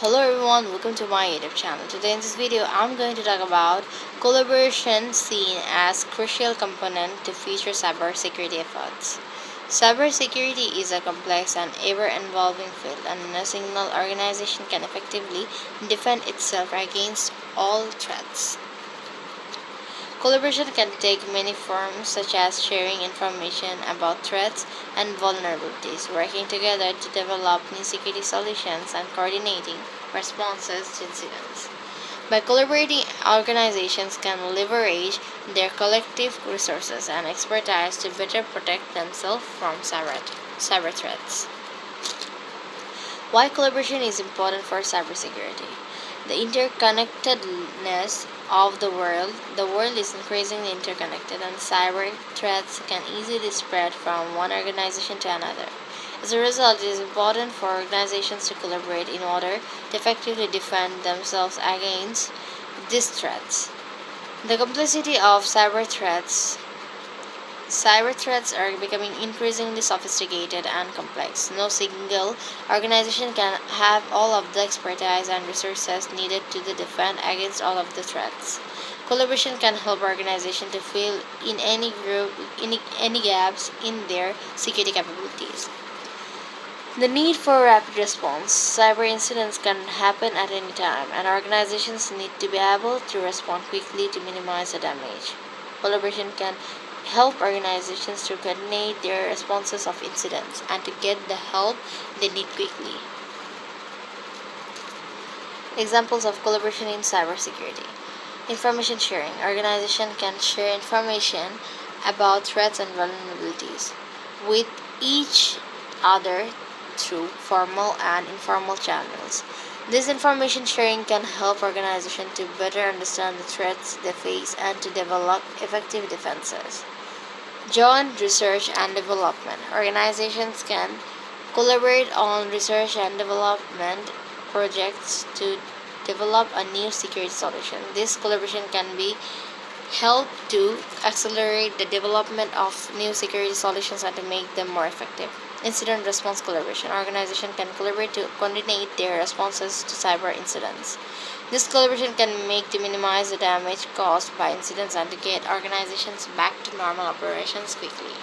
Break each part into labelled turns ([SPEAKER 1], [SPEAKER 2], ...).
[SPEAKER 1] Hello everyone, welcome to my YouTube channel. Today in this video, I'm going to talk about collaboration seen as crucial component to future cybersecurity efforts. Cybersecurity is a complex and ever-evolving field, and a single organization can effectively defend itself against all threats. Collaboration can take many forms, such as sharing information about threats and vulnerabilities, working together to develop new security solutions, and coordinating responses to incidents. By collaborating, organizations can leverage their collective resources and expertise to better protect themselves from cyber threats. Why collaboration is important for cybersecurity? The interconnectedness of the world is increasingly interconnected, and cyber threats can easily spread from one organization to another. As a result, it is important for organizations to collaborate in order to effectively defend themselves against these threats. The complexity of Cyber threats are becoming increasingly sophisticated and complex. No single organization can have all of the expertise and resources needed to defend against all of the threats. Collaboration can help organizations to fill in any gaps in their security capabilities. The need for rapid response. Cyber incidents can happen at any time, and organizations need to be able to respond quickly to minimize the damage. Collaboration can help organizations to coordinate their responses of incidents and to get the help they need quickly. Examples of collaboration in cybersecurity. Information sharing. Organizations can share information about threats and vulnerabilities with each other through formal and informal channels. This information sharing can help organizations to better understand the threats they face and to develop effective defenses. Joint research and development. Organizations can collaborate on research and development projects to develop a new security solution. This collaboration can be help to accelerate the development of new security solutions and to make them more effective. Incident response collaboration. Organizations can collaborate to coordinate their responses to cyber incidents. This collaboration can make to minimize the damage caused by incidents and to get organizations back to normal operations quickly.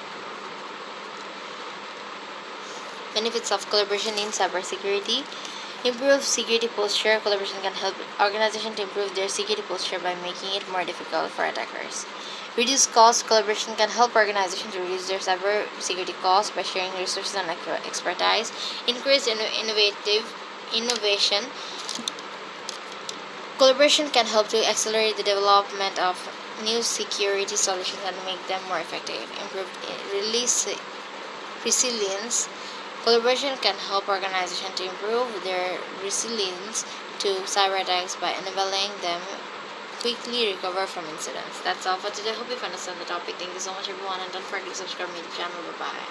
[SPEAKER 1] Benefits of collaboration in cybersecurity. Improve security posture. Collaboration can help organizations to improve their security posture by making it more difficult for attackers. Reduce cost. Collaboration can help organizations to reduce their cyber security costs by sharing resources and expertise. Increase innovation. Collaboration can help to accelerate the development of new security solutions and make them more effective. Improve resilience. Collaboration can help organizations to improve their resilience to cyber attacks by enabling them quickly recover from incidents. That's all for today. Hope you understand the topic. Thank you so much everyone, and don't forget to subscribe to my channel. Bye bye.